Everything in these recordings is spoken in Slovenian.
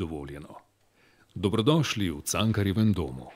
dovoljeno. Dobrodošli v Cankarjevem domu.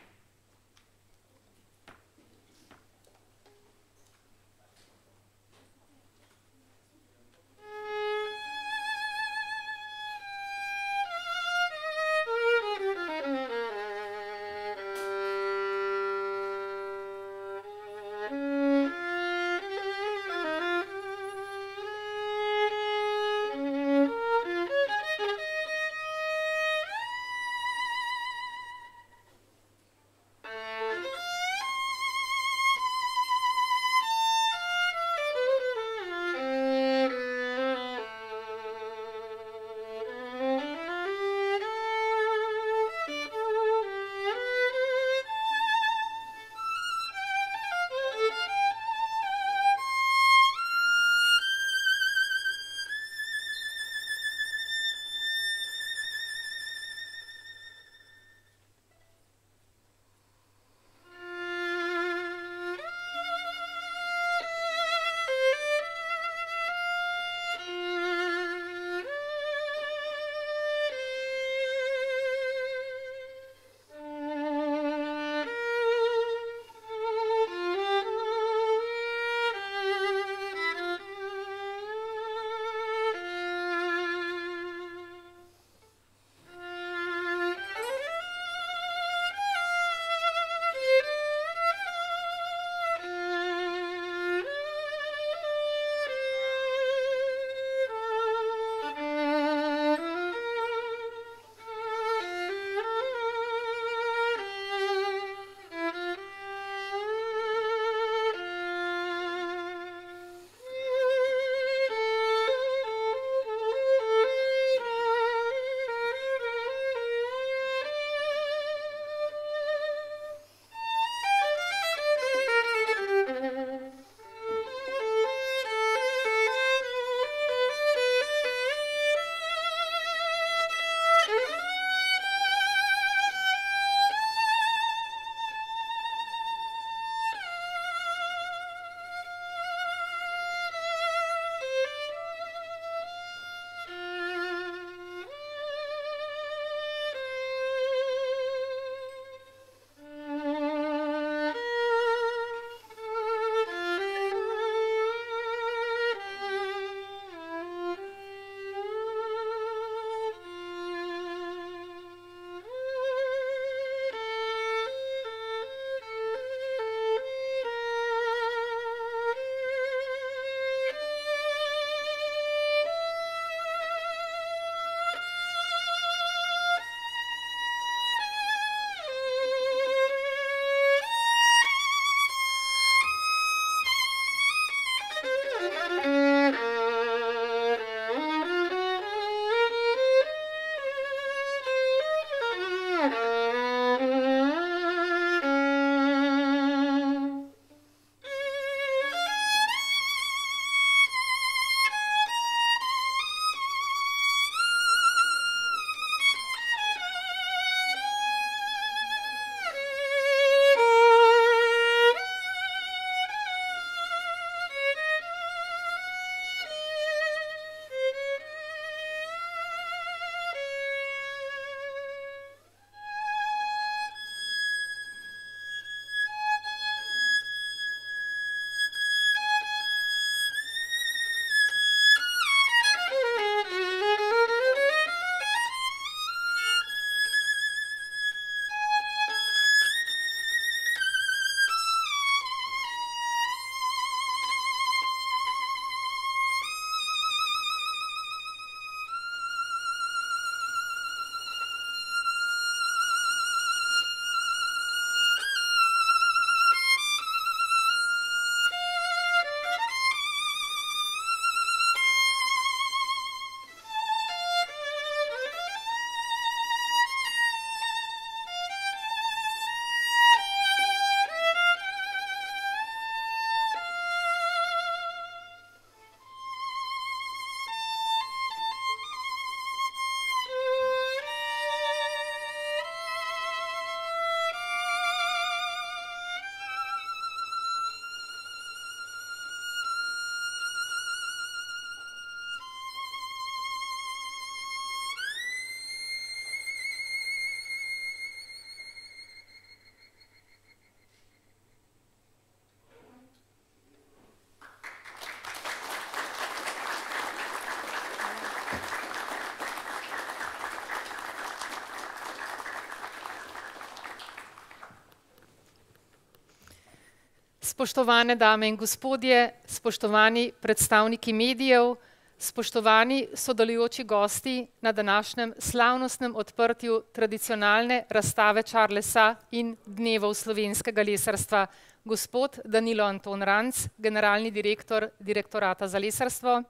Spoštovane dame in gospodje, spoštovani predstavniki medijev, spoštovani sodelujoči gosti na današnjem slavnostnem odprtju tradicionalne razstave Charlesa in dnevov slovenskega lesarstva, gospod Danilo Anton Ranc, generalni direktor Direktorata za lesarstvo,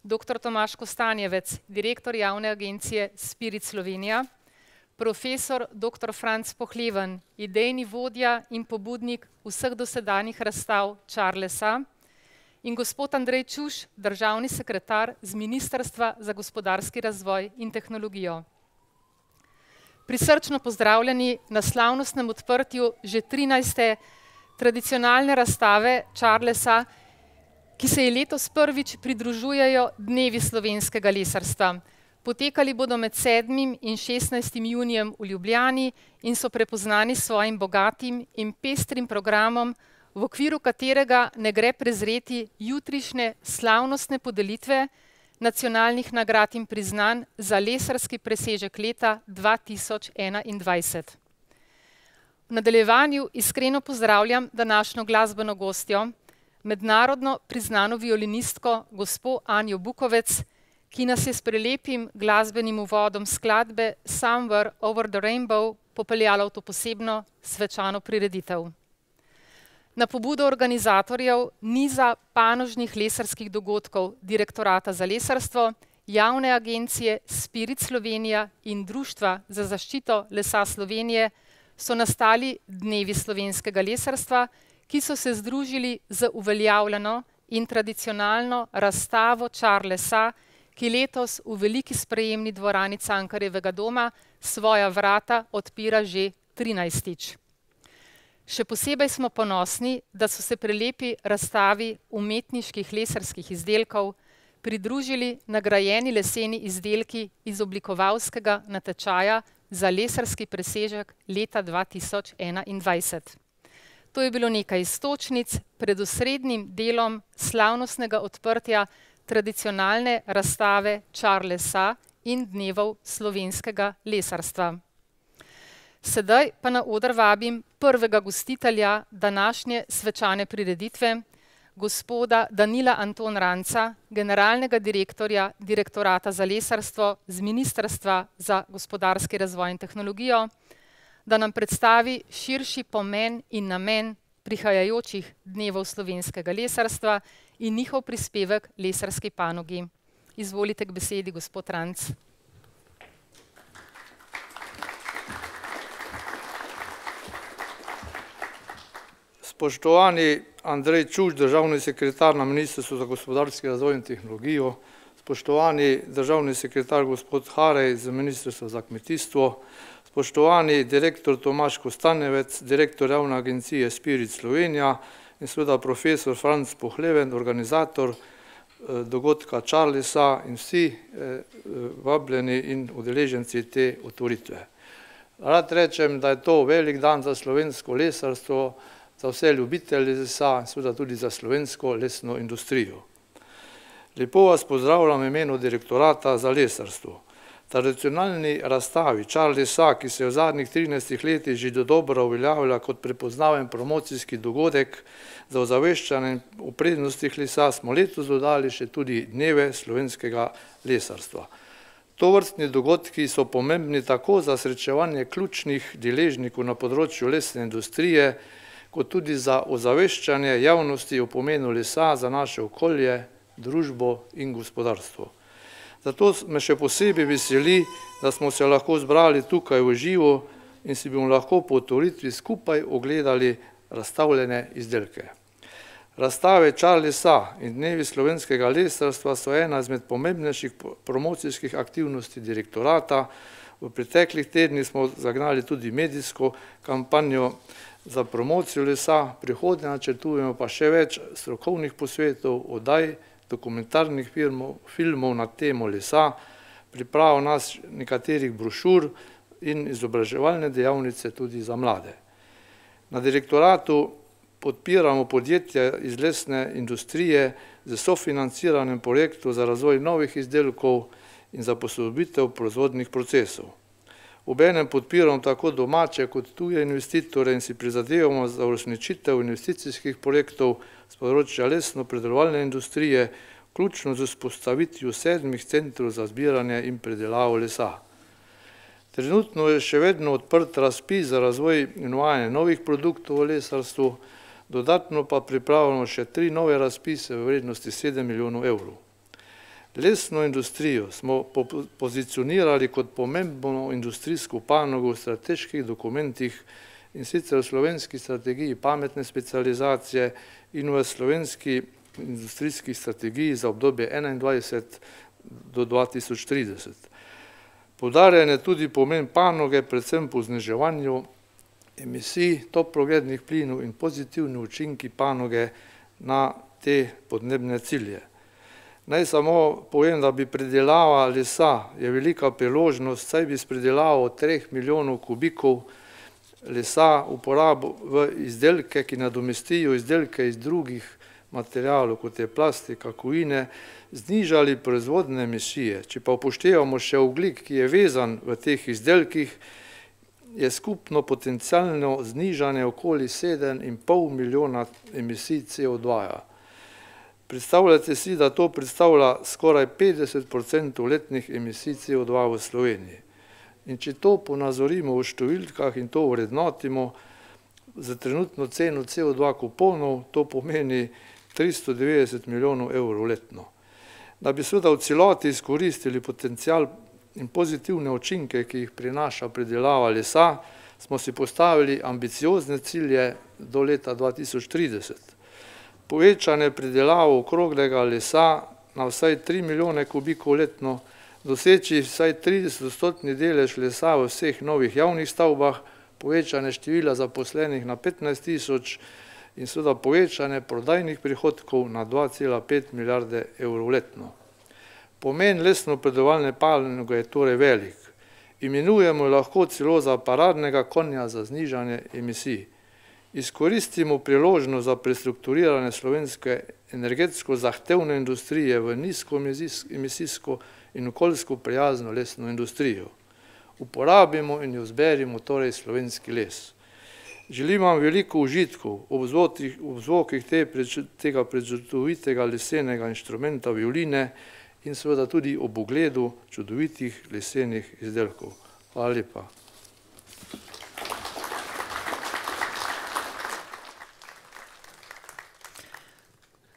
dr. Tomaž Kostanjevec, direktor javne agencije Spirit Slovenija, profesor dr. Franc Pohleven, idejni vodja in pobudnik vseh dosedanjih razstav Charlesa, in gospod Andrej Čuš, državni sekretar z Ministrstva za gospodarski razvoj in tehnologijo. Prisrčno pozdravljeni na slavnostnem odprtju že 13. tradicionalne razstave Charlesa, ki se ji letos prvič pridružujejo dnevi slovenskega lesarstva. Potekali bodo med 7. in 16. junijem v Ljubljani in so prepoznani s svojim bogatim in pestrim programom, v okviru katerega ne gre prezreti jutrišnje slavnostne podelitve nacionalnih nagrad in priznanj za lesarski presežek leta 2021. V nadaljevanju iskreno pozdravljam današnjo glasbeno gostjo, mednarodno priznano violinistko gospo Anjo Bukovec, ki nas je s prelepim glasbenim uvodom skladbe Somewhere over the Rainbow popeljala v to posebno svečano prireditev. Na pobudo organizatorjev niza panožnih lesarskih dogodkov Direktorata za lesarstvo, javne agencije Spirit Slovenija in Društva za zaščito lesa Slovenije so nastali dnevi slovenskega lesarstva, ki so se združili z uveljavljeno in tradicionalno razstavo Charlesa, ki letos v veliki sprejemni dvorani Cankarjevega doma svoja vrata odpira že 13. Še posebej smo ponosni, da so se prelepi razstavi umetniških lesarskih izdelkov pridružili nagrajeni leseni izdelki iz oblikovalskega natečaja za lesarski presežek leta 2021. To je bilo nekaj iztočnic pred osrednjim delom slavnostnega odprtja tradicionalne razstave Charlesa in dnevov slovenskega lesarstva. Sedaj pa na oder vabim prvega gostitelja današnje svečane prireditve, gospoda Danila Anton Ranca, generalnega direktorja Direktorata za lesarstvo z Ministrstva za gospodarski razvoj in tehnologijo, da nam predstavi širši pomen in namen prihajajočih dnevov slovenskega lesarstva in njihov prispevek lesarski panogi. Izvolite k besedi, gospod Ranc. Spoštovani Andrej Čuš, državni sekretar na Ministrstvu za gospodarski razvoj in tehnologijo, spoštovani državni sekretar gospod Harej z Ministrstva za kmetijstvo, spoštovani direktor Tomaž Kostanjevec, direktor javne agencije Spirit Slovenija in seveda profesor Franc Pohleven, organizator dogodka Charlesa in vsi vabljeni in udeleženci te otvoritve. Rad rečem, da je to velik dan za slovensko lesarstvo, za vse ljubitelje lesa in seveda tudi za slovensko lesno industrijo. Lepo vas pozdravljam v imenu Direktorata za lesarstvo. Tradicionalni razstavi Charlesa, ki se je v zadnjih 13 letih že dodobra uveljavila kot prepoznaven promocijski dogodek za ozaveščanje o prednostih lesa, smo letos dodali še tudi dneve slovenskega lesarstva. Tovrstni dogodki so pomembni tako za srečevanje ključnih deležnikov na področju lesne industrije, kot tudi za ozaveščanje javnosti o pomenu lesa za naše okolje, družbo in gospodarstvo. Zato me še posebej veseli, da smo se lahko zbrali tukaj v živo in si bomo lahko po otvoritvi skupaj ogledali razstavljene izdelke. Razstave Charlesa in dnevi slovenskega lesarstva so ena izmed pomembnejših promocijskih aktivnosti direktorata. V preteklih tednih smo zagnali tudi medijsko kampanjo za promocijo lesa, prihodnje načrtujemo pa še več strokovnih posvetov, oddaj, dokumentarnih filmov na temo lesa, pripravo nekaterih brošur in izobraževalne dejavnice tudi za mlade. Na direktoratu podpiramo podjetja iz lesne industrije z sofinanciranjem projektov za razvoj novih izdelkov in za posodobitev proizvodnih procesov. Obenem podpiramo tako domače kot tuje investitore in si prizadevamo za uresničitev investicijskih projektov z področja lesno-predelovalne industrije, vključno z vzpostavitvijo 7 centrov za zbiranje in predelavo lesa. Trenutno je še vedno odprt razpis za razvoj in uvajanje novih produktov v lesarstvu, dodatno pa pripravljamo še 3 nove razpise v vrednosti 7 milijonov evrov. Lesno industrijo smo pozicionirali kot pomembno industrijsko panogo v strateških dokumentih, in sicer v slovenski strategiji pametne specializacije in v slovenski industrijski strategiji za obdobje 2021 do 2030. Poudarjen je tudi pomen panoge, predvsem po zniževanju emisij toplogrednih plinov in pozitivni učinki panoge na te podnebne cilje. Naj samo povem, da bi predelava lesa je velika priložnost, saj bi s predelavo 3 milijonov kubikov lesa uporabo v izdelke, ki nadomestijo izdelke iz drugih materialov, kot je plastika, kovine, znižali proizvodne emisije. Če pa upoštevamo še ogljik, ki je vezan v teh izdelkih, je skupno potencialno znižanje okoli 7,5 milijona emisij CO2. Predstavljate si, da to predstavlja skoraj 50% letnih emisij CO2 v Sloveniji. In če to ponazorimo v številkah in to vrednotimo za trenutno ceno CO2 kuponov, to pomeni 390 milijonov evrov letno. Da bi seveda v celoti izkoristili potencial in pozitivne učinke, ki jih prinaša predelava lesa, smo si postavili ambiciozne cilje do leta 2030. Povečanje predelavo okroglega lesa na vsaj 3 milijone kubikov letno, doseči vsaj 30% delež lesa v vseh novih javnih stavbah, povečanje števila zaposlenih na 15 tisoč in seveda povečanje prodajnih prihodkov na 2,5 milijarde evrov letno. Pomen lesno-predelovalne panoge je torej velik. Imenujemo lahko celo za paradnega konja za znižanje emisij. Izkoristimo priložnost za prestrukturiranje slovenske energetsko zahtevne industrije v nizkoemisijsko in okoljsko prijazno lesno industrijo. Uporabimo in jo zberimo torej slovenski les. Želim vam veliko užitkov ob zvokih tega prečudovitega lesenega inštrumenta violine in seveda tudi ob ogledu čudovitih lesenih izdelkov. Hvala lepa.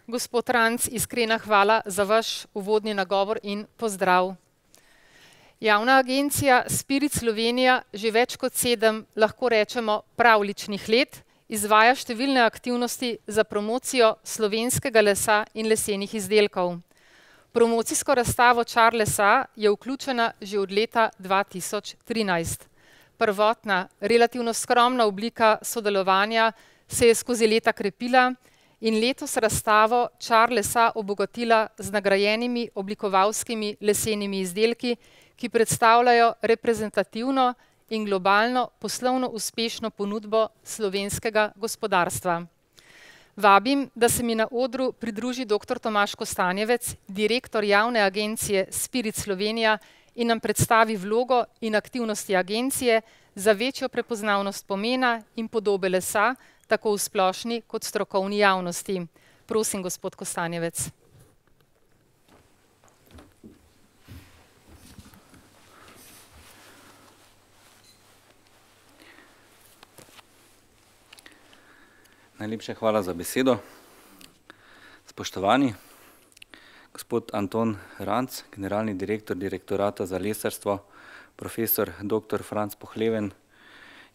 Gospod Ranc, iskrena hvala za vaš uvodni nagovor in pozdrav. Javna agencija Spirit Slovenija že več kot 7, lahko rečemo, pravličnih let izvaja številne aktivnosti za promocijo slovenskega lesa in lesenih izdelkov. Promocijsko razstavo Čar lesa je vključena že od leta 2013. Prvotna, relativno skromna oblika sodelovanja se je skozi leta krepila in letos razstavo Čar lesa obogatila z nagrajenimi oblikovalskimi lesenimi izdelki, ki predstavljajo reprezentativno in globalno poslovno uspešno ponudbo slovenskega gospodarstva. Vabim, da se mi na odru pridruži dr. Tomaž Kostanjevec, direktor javne agencije Spirit Slovenija, in nam predstavi vlogo in aktivnosti agencije za večjo prepoznavnost pomena in podobe lesa, tako v splošni kot strokovni javnosti. Prosim, gospod Kostanjevec. Najlepša hvala za besedo. Spoštovani, gospod Anton Ranc, generalni direktor Direktorata za lesarstvo, profesor dr. Franc Pohleven,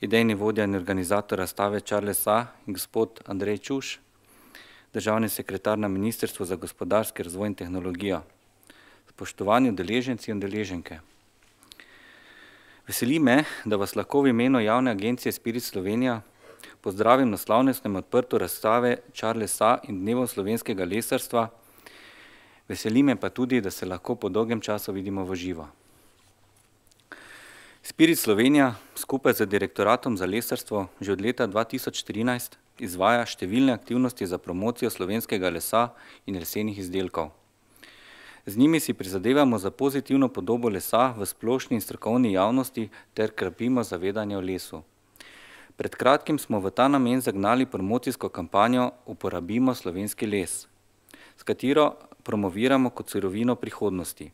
idejni vodja in organizator razstave Čar lesa, in gospod Andrej Čuš, državni sekretar na Ministrstvu za gospodarski razvoj in tehnologijo. Spoštovani udeleženci in udeleženke. Veseli me, da vas lahko v imenu javne agencije Spirit Slovenija pozdravim na slavnostnem odprtju razstave Čar lesa in dnevov slovenskega lesarstva. Veseli me pa tudi, da se lahko po dolgem času vidimo v živo. Spirit Slovenija skupaj z Direktoratom za lesarstvo že od leta 2013 izvaja številne aktivnosti za promocijo slovenskega lesa in lesenih izdelkov. Z njimi si prizadevamo za pozitivno podobo lesa v splošni in strokovni javnosti ter krepimo zavedanje o lesu. Pred kratkim smo v ta namen zagnali promocijsko kampanjo Uporabimo slovenski les, s katero promoviramo kot surovino prihodnosti.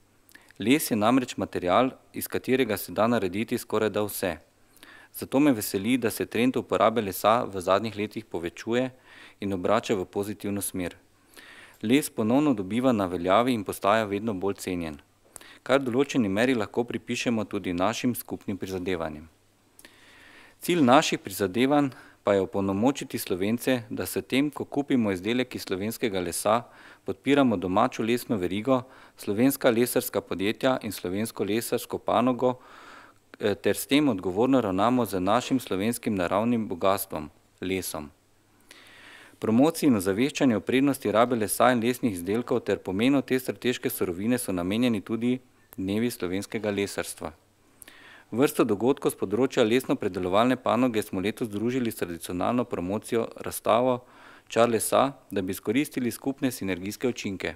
Les je namreč material, iz katerega se da narediti skoraj da vse. Zato me veseli, da se trend uporabe lesa v zadnjih letih povečuje in obrača v pozitivno smer. Les ponovno dobiva na veljavi in postaja vedno bolj cenjen, kar v določeni meri lahko pripišemo tudi našim skupnim prizadevanjem. Cilj naših prizadevanj pa je opolnomočiti Slovence, da se tem, ko kupimo izdelek iz slovenskega lesa, podpiramo domačo lesno verigo, slovenska lesarska podjetja in slovensko lesarsko panogo, ter s tem odgovorno ravnamo z našim slovenskim naravnim bogastvom, lesom. Promociji in ozaveščanju o prednosti rabe lesa in lesnih izdelkov ter pomenu te strateške surovine so namenjeni tudi dnevi slovenskega lesarstva. Vrsto dogodkov z področja lesno-predelovalne panoge smo letos združili s tradicionalno promocijo razstavo Čar lesa, da bi izkoristili skupne sinergijske učinke.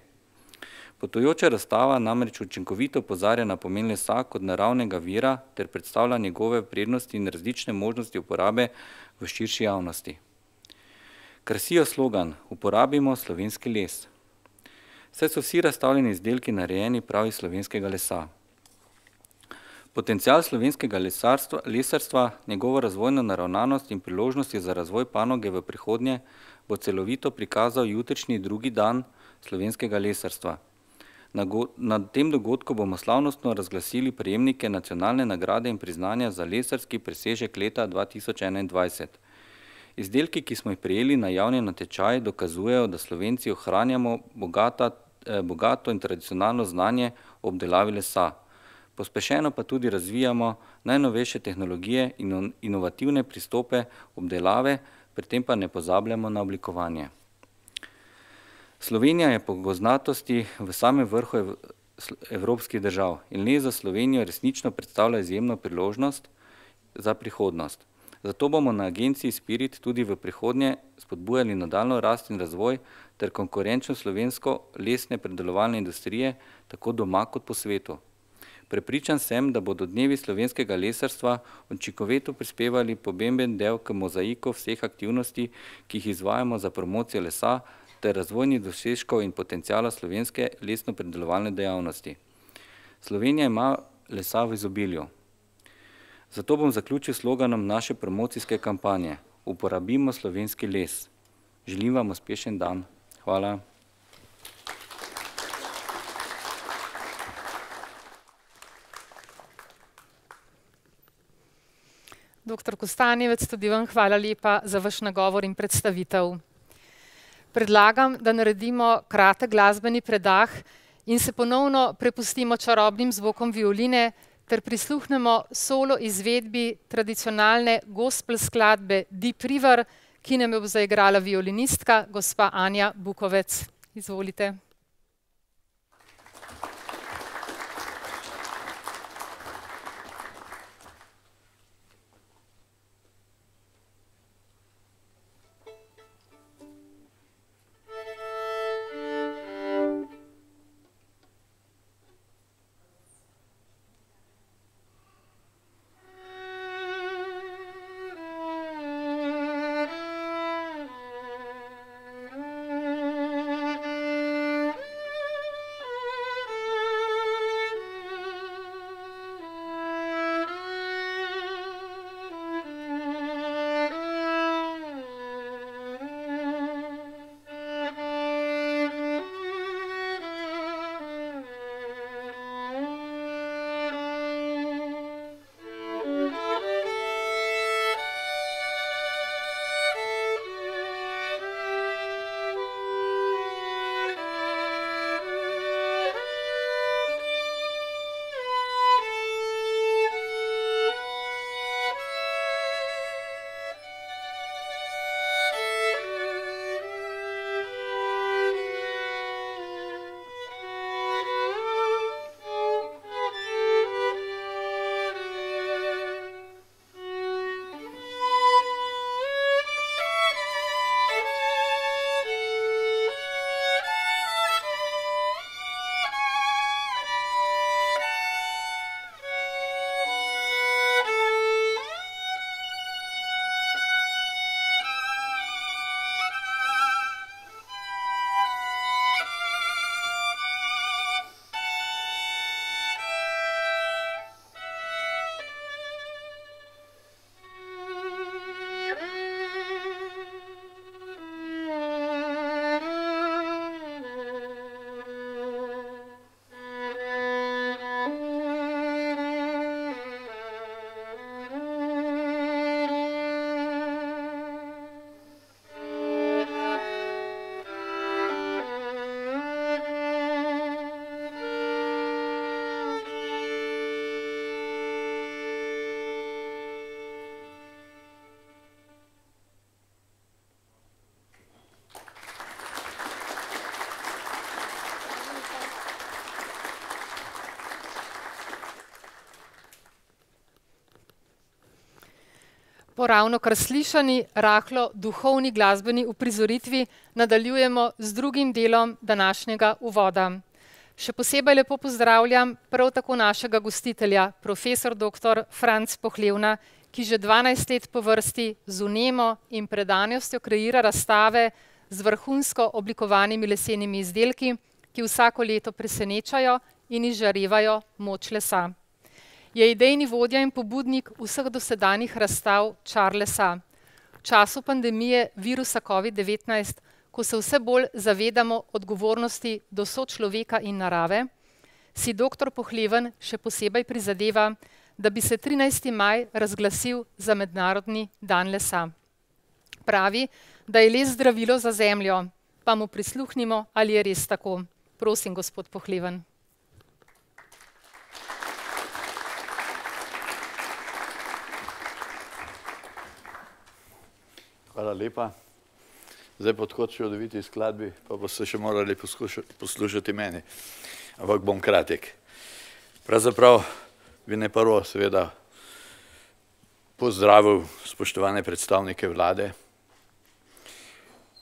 Potujoča razstava namreč učinkovito opozarja na pomen lesa kot naravnega vira ter predstavlja njegove prednosti in različne možnosti uporabe v širši javnosti. Krasijo slogan Uporabimo slovenski les. Saj so vsi razstavljeni izdelki narejeni prav iz slovenskega lesa. Potencial slovenskega lesarstva, njegovo razvojno naravnanost in priložnosti za razvoj panoge v prihodnje bo celovito prikazal jutrišnji drugi dan slovenskega lesarstva. Na tem dogodku bomo slavnostno razglasili prejemnike nacionalne nagrade in priznanja za lesarski presežek leta 2021. Izdelki, ki smo jih prejeli na javni natečaj, dokazujejo, da Slovenci ohranjamo bogato in tradicionalno znanje o obdelavi lesa. Pospešeno pa tudi razvijamo najnovejše tehnologije in inovativne pristope obdelave, pri tem pa ne pozabljamo na oblikovanje. Slovenija je po gozdnatosti v samem vrhu evropskih držav in les za Slovenijo resnično predstavlja izjemno priložnost za prihodnost. Zato bomo na agenciji Spirit tudi v prihodnje spodbujali nadaljnjo rast in razvoj ter konkurenčno slovensko lesne predelovalne industrije, tako doma kot po svetu. Prepričan sem, da bodo dnevi slovenskega lesarstva učinkovito prispevali pomemben del k mozaiku vseh aktivnosti, ki jih izvajamo za promocijo lesa ter razvojnih dosežkov in potenciala slovenske lesno-predelovalne dejavnosti. Slovenija ima lesa v izobilju. Zato bom zaključil sloganom naše promocijske kampanje Uporabimo slovenski les. Želim vam uspešen dan. Hvala. Doktor Kostanjevec, tudi vam hvala lepa za vaš nagovor in predstavitev. Predlagam, da naredimo kratek glasbeni predah in se ponovno prepustimo čarobnim zvokom violine ter prisluhnemo solo izvedbi tradicionalne gospel skladbe Deep River, ki nam jo bo zaigrala violinistka gospa Anja Bukovec. Izvolite. Po ravnokar slišani, rahlo duhovni glasbeni uprizoritvi nadaljujemo z drugim delom današnjega uvoda. Še posebej lepo pozdravljam prav tako našega gostitelja, profesor dr. Franc Pohlevna, ki že 12 let po vrsti z vnemo in predanostjo kreira razstave z vrhunsko oblikovanimi lesenimi izdelki, ki vsako leto presenečajo in izžarevajo moč lesa. Je idejni vodja in pobudnik vseh dosedanjih razstav Charlesa. V času pandemije virusa COVID-19, ko se vse bolj zavedamo odgovornosti do sočloveka in narave, si dr. Pohleven še posebej prizadeva, da bi se 13. maj razglasil za Mednarodni dan lesa. Pravi, da je les zdravilo za zemljo, pa mu prisluhnimo, ali je res tako. Prosim, gospod Pohleven. Hvala lepa. Zdaj po tako čudoviti skladbi, pa boste še morali poslušati meni. Ampak bom kratek. Pravzaprav bi najprvo seveda pozdravil spoštovane predstavnike vlade,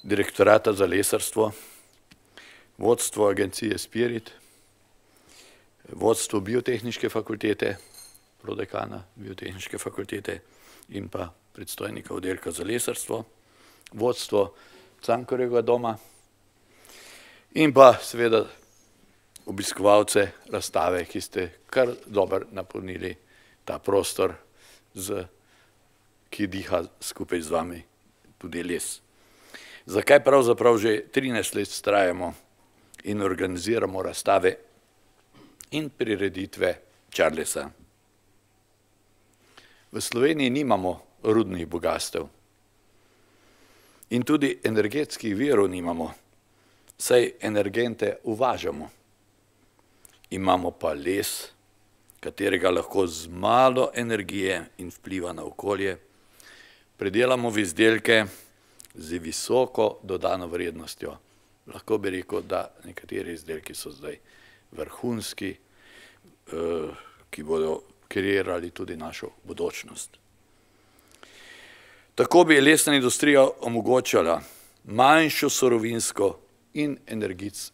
direktorata za lesarstvo, vodstvo agencije Spirit, vodstvo biotehniške fakultete, prodekana biotehniške fakultete in pa predstojnika oddelka za lesarstvo, vodstvo Cankarjevega doma in pa seveda obiskovalce razstave, ki ste kar dobro napolnili ta prostor, ki diha skupaj z vami tudi les. Zakaj pravzaprav že 13 let vztrajamo in organiziramo razstave in prireditve Charlesa? V Sloveniji nimamo rudnih bogastev in tudi energetskih virov nimamo, saj energente uvažamo. Imamo pa les, katerega lahko z malo energije in vpliva na okolje predelamo v izdelke z visoko dodano vrednostjo. Lahko bi rekel, da nekateri izdelki so zdaj vrhunski, ki bodo kreirali tudi našo bodočnost. Tako bi lesna industrija omogočala manjšo surovinsko in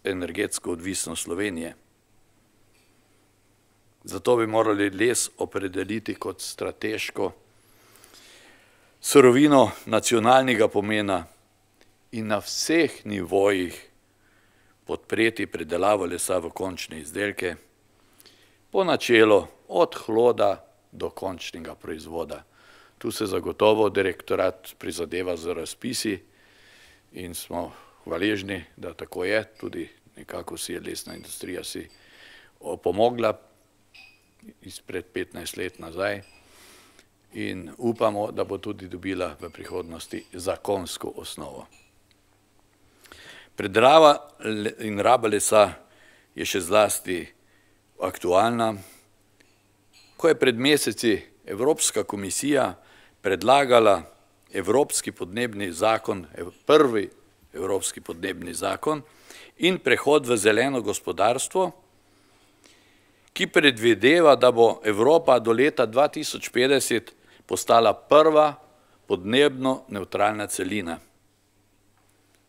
energetsko odvisnost Slovenije. Zato bi morali les opredeliti kot strateško surovino nacionalnega pomena in na vseh nivojih podpreti predelavo lesa v končne izdelke po načelu od hloda do končnega proizvoda. Tu se zagotovo direktorat prizadeva za razpisi in smo hvaležni, da tako je, tudi nekako si je lesna industrija si opomogla izpred 15 let nazaj in upamo, da bo tudi dobila v prihodnosti zakonsko osnovo. Predelava in raba lesa je še zlasti aktualna. Ko je pred meseci Evropska komisija predlagala Evropski podnebni zakon, prvi Evropski podnebni zakon in prehod v zeleno gospodarstvo, ki predvideva, da bo Evropa do leta 2050 postala prva podnebno nevtralna celina.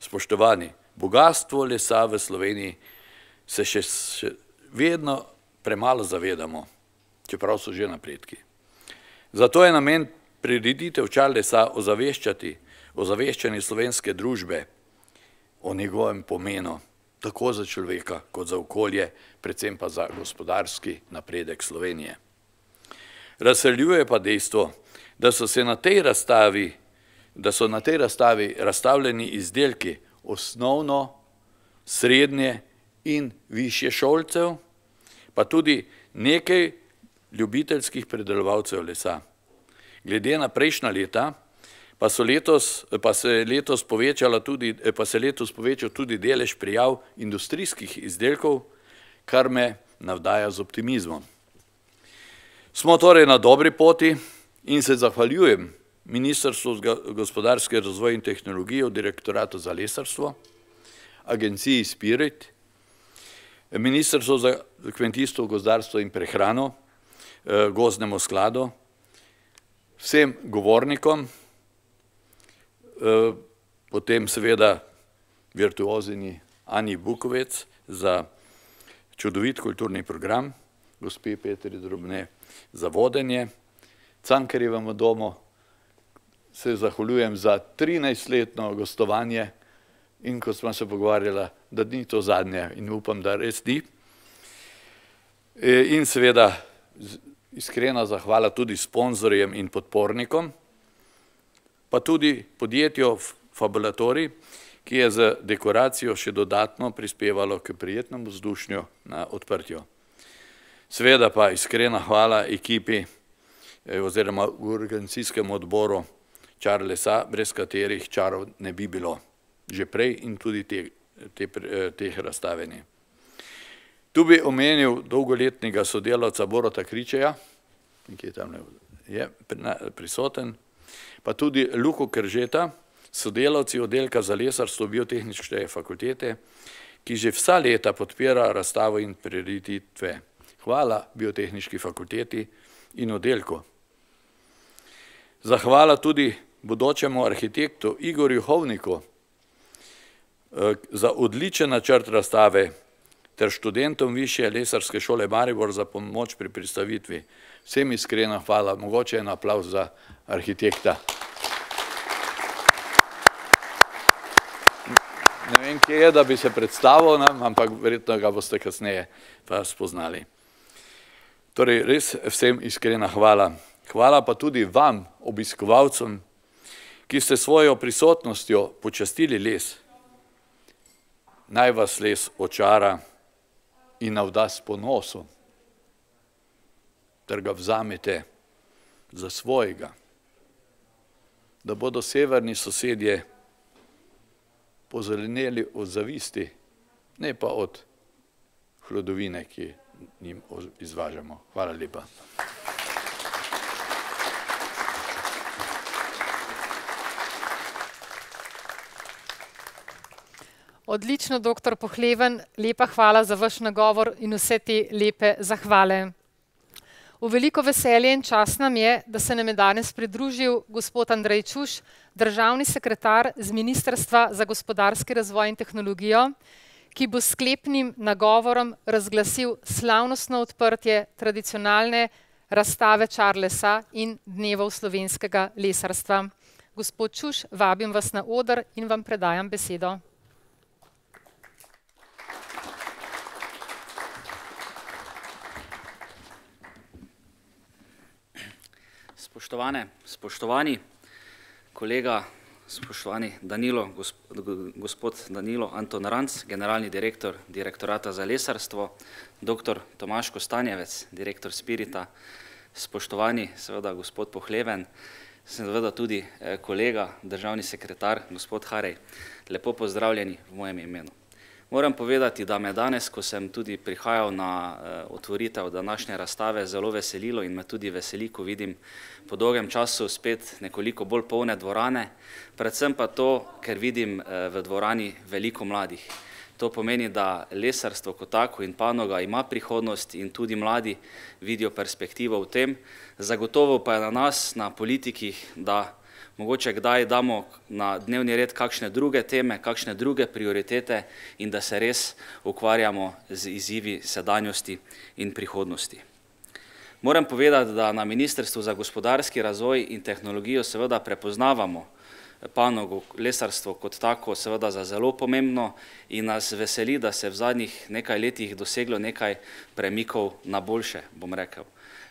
Spoštovani, bogastvo lesa v Sloveniji se še vedno premalo zavedamo, čeprav so že napredki. Zato je namen prireditev Charlesa ozaveščanje slovenske družbe o njegovem pomenu, tako za človeka kot za okolje, predvsem pa za gospodarski napredek Slovenije. Razveseljuje pa dejstvo, da so na tej razstavi razstavljeni izdelki osnovno, srednje in višje šolcev, pa tudi nekaj ljubiteljskih predelovalcev lesa. Glede na prejšnja leta pa se letos povečal tudi delež prijav industrijskih izdelkov, kar me navdaja z optimizmom. Smo torej na dobri poti in se zahvaljujem Ministrstvu za gospodarski razvoj in tehnologijo, Direktoratu za lesarstvo, Agenciji Spirit, Ministrstvu za kmetijstvo, gozdarstvo in prehrano, Gozdnemu skladu, vsem govornikom, potem seveda virtuozinji Ani Bukovec za čudovit kulturni program, gospe Petri Drobne za vodenje, Cankarjevemu domu se zahvaljujem za 13-letno gostovanje in ko smo se pogovarjala, da ni to zadnje in upam, da res ni. In seveda iskrena zahvala tudi sponzorjem in podpornikom, pa tudi podjetju Fabulatorij, ki je z dekoracijo še dodatno prispevalo k prijetnemu vzdušnju na odprtju. Seveda pa iskrena hvala ekipi oziroma organizacijskemu odboru Charlesa, brez katerih čarov ne bi bilo že prej in tudi teh razstavenj. Tu bi omenil dolgoletnega sodelavca Borota Kričeja, ki je tam prisoten, pa tudi Luko Kržeta, sodelavci oddelka za lesarstvo Biotehniške fakultete, ki že vsa leta podpira razstavo in prireditve. Hvala Biotehniški fakulteti in oddelku. Zahvala tudi bodočemu arhitektu Igorju Hovniku za odličen načrt razstave ter študentom Višje lesarske šole Maribor za pomoč pri predstavitvi. Vsem iskrena hvala, mogoče en aplavz za arhitekta. Ne vem, kje je, da bi se predstavil nam, ampak verjetno ga boste kasneje pa spoznali. Torej, res vsem iskrena hvala. Hvala pa tudi vam, obiskovalcem, ki ste svojo prisotnostjo počastili les. Naj vas les očara in navda s ponosom, ter ga vzamete za svojega, da bodo severni sosedje pozeleneli od zavisti, ne pa od hlodovine, ki njim izvažamo. Hvala lepa. Odlično, doktor Pohleven, lepa hvala za vaš nagovor in vse te lepe zahvale. V veliko veselje in čast nam je, da se nam je danes pridružil gospod Andrej Čuš, državni sekretar z Ministrstva za gospodarski razvoj in tehnologijo, ki bo s sklepnim nagovorom razglasil slavnostno odprtje tradicionalne razstave Charlesa in dnevov slovenskega lesarstva. Gospod Čuš, vabim vas na oder in vam predajam besedo. Spoštovane, spoštovani, kolega, spoštovani Danilo, gospod Danilo Anton Ranc, generalni direktor Direktorata za lesarstvo, dr. Tomaž Kostanjevec, direktor Spirita, spoštovani seveda gospod Pohleven, seveda tudi kolega, državni sekretar, gospod Harej, lepo pozdravljeni v mojem imenu. Moram povedati, da me danes, ko sem tudi prihajal na otvoritev današnje razstave, zelo veselilo in me tudi veseli, ko vidim po dolgem času spet nekoliko bolj polne dvorane, predvsem pa to, ker vidim v dvorani veliko mladih. To pomeni, da lesarstvo kot tako in panoga ima prihodnost in tudi mladi vidijo perspektivo v tem. Zagotovo pa je na nas, na politikih, da mogoče kdaj damo na dnevni red kakšne druge teme, kakšne druge prioritete in da se res ukvarjamo z izzivi sedanjosti in prihodnosti. Moram povedati, da na Ministrstvu za gospodarski razvoj in tehnologijo seveda prepoznavamo panogo lesarstvo kot tako seveda za zelo pomembno in nas veseli, da se v zadnjih nekaj letih doseglo nekaj premikov na boljše, bom rekel.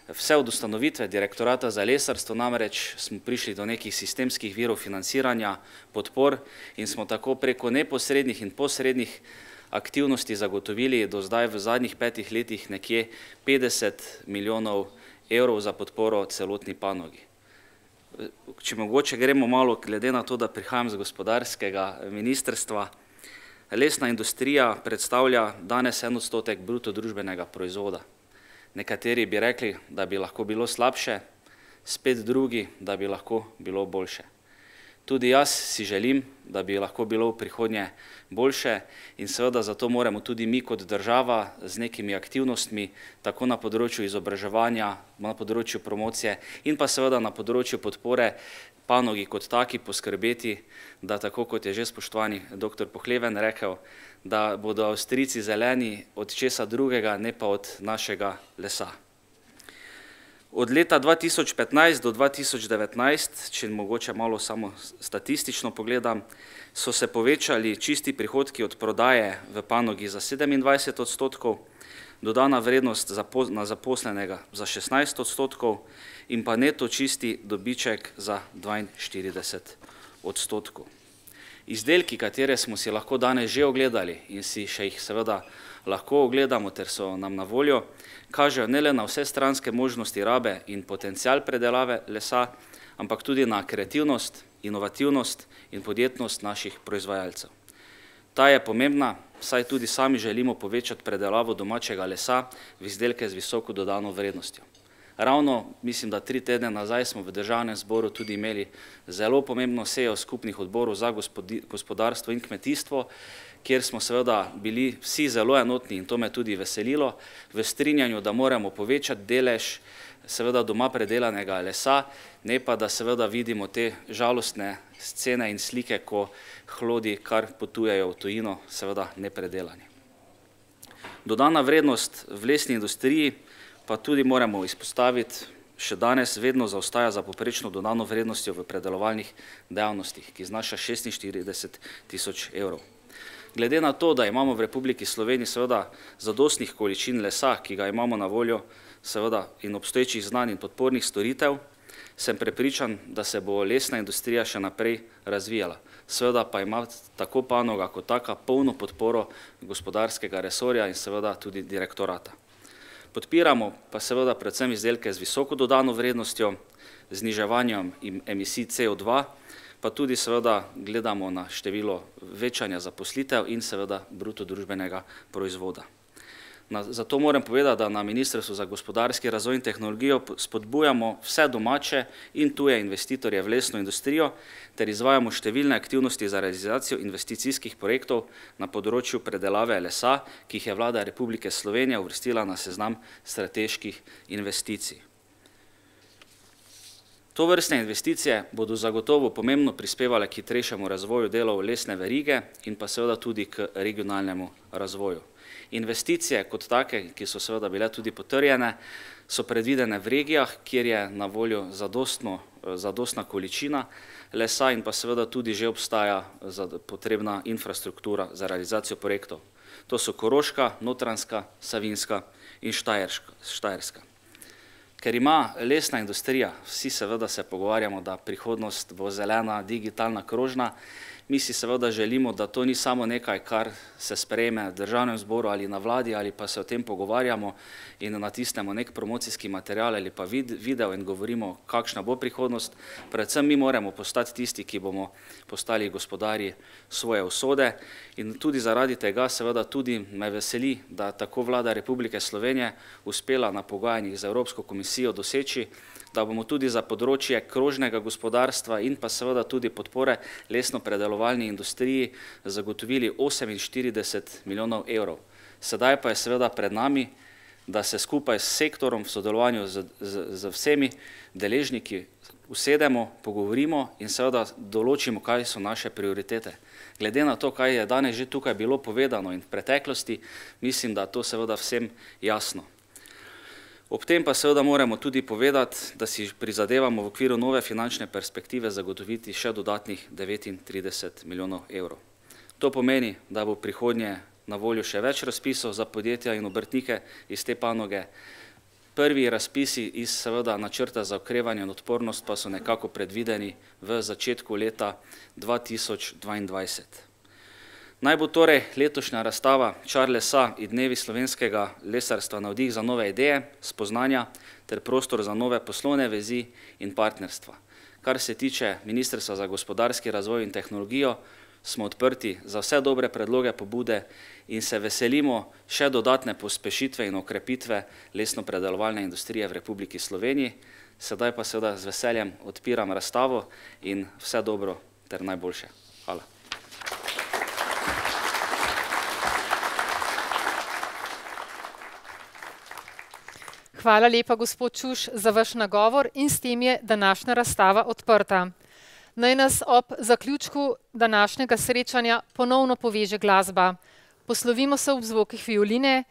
Vse od ustanovitve Direktorata za lesarstvo namreč smo prišli do nekih sistemskih virov financiranja, podpor in smo tako preko neposrednih in posrednih aktivnosti zagotovili do zdaj v zadnjih 5 letih nekje 50 milijonov evrov za podporo celotni panogi. Če mogoče gremo malo, glede na to, da prihajam z gospodarskega ministrstva, lesna industrija predstavlja danes 1% bruto družbenega proizvoda. Nekateri bi rekli, da bi lahko bilo slabše, spet drugi, da bi lahko bilo boljše. Tudi jaz si želim, da bi lahko bilo v prihodnje boljše in seveda zato moramo tudi mi kot država z nekimi aktivnostmi, tako na področju izobraževanja, na področju promocije in pa seveda na področju podpore panogi kot taki poskrbeti, da tako kot je že spoštovani dr. Pohleven rekel, da bodo Avstrijci zeleni od česa drugega, ne pa od našega lesa. Od leta 2015 do 2019, če mogoče malo samo statistično pogledam, so se povečali čisti prihodki od prodaje v panogi za 27%, dodana vrednost na zaposlenega za 16% in pa neto čisti dobiček za 42%. Izdelki, katere smo si lahko danes že ogledali in si še jih seveda lahko ogledamo, ter so nam na voljo, kažejo ne le na vse stranske možnosti rabe in potencial predelave lesa, ampak tudi na kreativnost, inovativnost in podjetnost naših proizvajalcev. Ta je pomembna, saj tudi sami želimo povečati predelavo domačega lesa v izdelke z visoko dodano vrednostjo. Ravno, mislim, da 3 tedne nazaj smo v Državnem zboru tudi imeli zelo pomembno sejo skupnih odborov za gospodarstvo in kmetijstvo, kjer smo seveda bili vsi zelo enotni in to me tudi veselilo, v strinjanju, da moramo povečati delež seveda doma predelanega lesa, ne pa da seveda vidimo te žalostne scene in slike, ko hlodi kar potujejo v tujino, seveda nepredelani. Dodana vrednost v lesni industriji pa tudi moramo izpostaviti, še danes vedno zaostaja za povprečno dodano vrednostjo v predelovalnih dejavnostih, ki znaša 46.000 evrov. Glede na to, da imamo v Republiki Sloveniji seveda zadostnih količin lesa, ki ga imamo na voljo seveda in obstoječih znanj in podpornih storitev, sem prepričan, da se bo lesna industrija še naprej razvijala. Seveda pa ima tako panoga kot taka polno podporo gospodarskega resorja in seveda tudi direktorata. Podpiramo pa seveda predvsem izdelke z visoko dodano vrednostjo, zniževanjem emisij CO2, pa tudi seveda gledamo na število večanja zaposlitev in seveda bruto družbenega proizvoda. Zato moram povedati, da na Ministrstvu za gospodarski razvoj in tehnologijo spodbujamo vse domače in tuje investitorje v lesno industrijo ter izvajamo številne aktivnosti za realizacijo investicijskih projektov na področju predelave lesa, ki jih je Vlada Republike Slovenije uvrstila na seznam strateških investicij. Tovrstne investicije bodo zagotovo pomembno prispevale k hitrejšemu razvoju delov lesne verige in pa seveda tudi k regionalnemu razvoju. Investicije kot take, ki so seveda bile tudi potrjene, so predvidene v regijah, kjer je na voljo zadostna količina lesa in pa seveda tudi že obstaja potrebna infrastruktura za realizacijo projektov. To so Koroška, Notranjska, Savinjska in Štajerska. Ker ima lesna industrija, vsi seveda se pogovarjamo, da prihodnost bo zelena, digitalna, krožna, mi si seveda želimo, da to ni samo nekaj, kar se sprejme v Državnem zboru ali na vladi, ali pa se o tem pogovarjamo in natisnemo nek promocijski material ali pa video in govorimo, kakšna bo prihodnost. Predvsem mi moramo postati tisti, ki bomo postali gospodarji svoje usode in tudi zaradi tega seveda tudi me veseli, da tako Vlada Republike Slovenije uspela na pogajanjih z Evropsko komisijo doseči, da bomo tudi za področje krožnega gospodarstva in pa seveda tudi podpore lesno-predelovalni industriji zagotovili 48 milijonov evrov. Sedaj pa je seveda pred nami, da se skupaj s sektorom v sodelovanju z vsemi deležniki usedemo, pogovorimo in seveda določimo, kaj so naše prioritete. Glede na to, kaj je danes že tukaj bilo povedano in v preteklosti, mislim, da to seveda vsem jasno. Ob tem pa seveda moramo tudi povedati, da si prizadevamo v okviru nove finančne perspektive zagotoviti še dodatnih 39 milijonov evrov. To pomeni, da bo prihodnje na voljo še več razpisov za podjetja in obrtnike iz te panoge. Prvi razpisi iz seveda načrta za okrevanje in odpornost pa so nekako predvideni v začetku leta 2022. Naj bo torej letošnja razstava Čar lesa in dnevi slovenskega lesarstva navdih za nove ideje, spoznanja ter prostor za nove poslovne vezi in partnerstva. Kar se tiče Ministrstva za gospodarski razvoj in tehnologijo, smo odprti za vse dobre predloge, pobude in se veselimo še dodatne pospešitve in okrepitve lesno-predelovalne industrije v Republiki Sloveniji. Sedaj pa seveda z veseljem odpiram razstavo in vse dobro ter najboljše. Hvala. Hvala lepa, gospod Čuš, za vaš nagovor in s tem je današnja razstava odprta. Naj nas ob zaključku današnjega srečanja ponovno poveže glasba. Poslovimo se ob zvokih violine,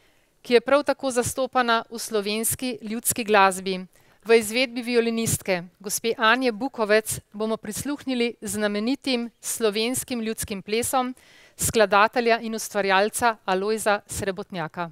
ki je prav tako zastopana v slovenski ljudski glasbi. V izvedbi violinistke, gospe Anje Bukovec, bomo prisluhnili znamenitim slovenskim ljudskim plesom skladatelja in ustvarjalca Alojza Srebotnjaka.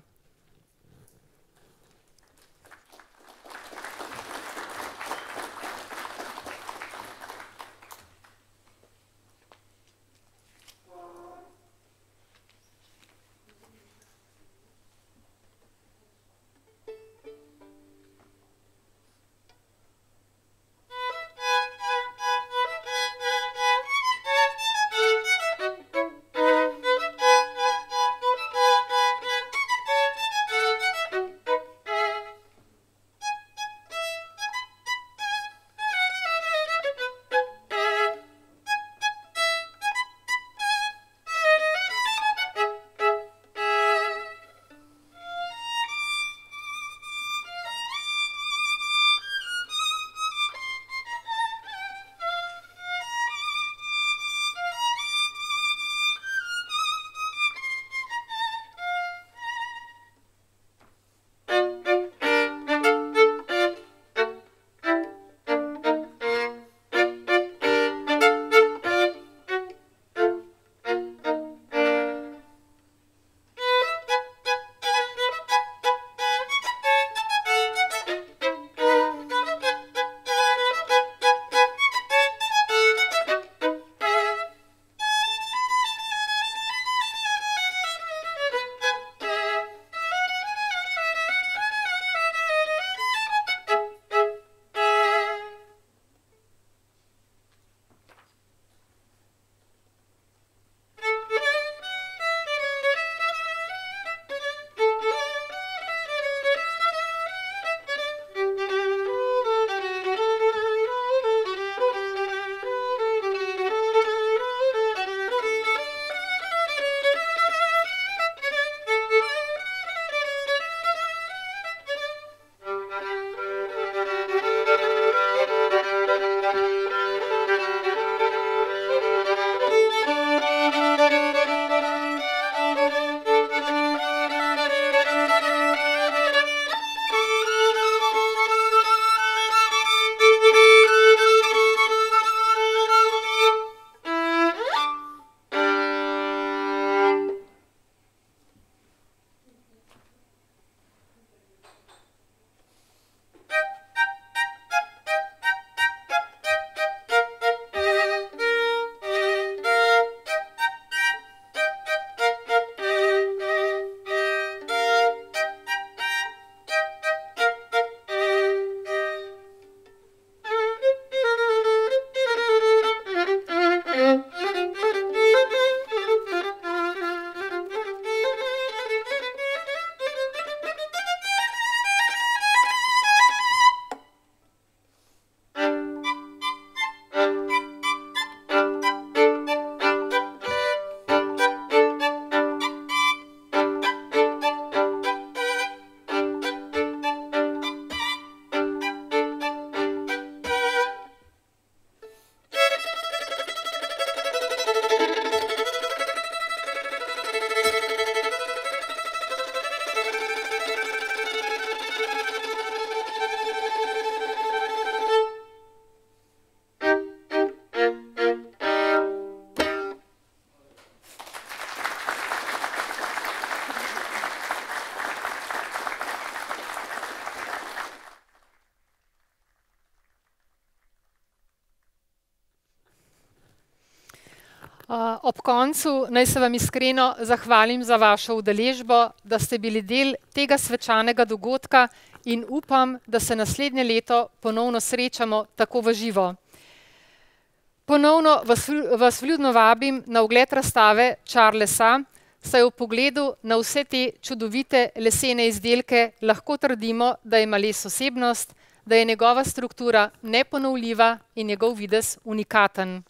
Ob koncu naj se vam iskreno zahvalim za vašo udeležbo, da ste bili del tega svečanega dogodka in upam, da se naslednje leto ponovno srečamo tako v živo. Ponovno vas vljudno vabim na ogled razstave Charlesa, saj v pogledu na vse te čudovite lesene izdelke lahko trdimo, da ima les osebnost, da je njegova struktura neponovljiva in njegov videz unikaten.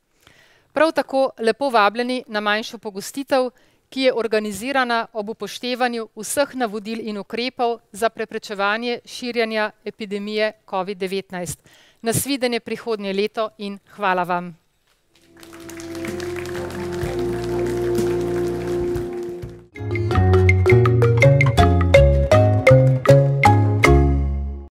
Prav tako lepo vabljeni na manjšo pogostitev, ki je organizirana ob upoštevanju vseh navodil in ukrepov za preprečevanje širjenja epidemije COVID-19. Nasvidenje prihodnje leto in hvala vam.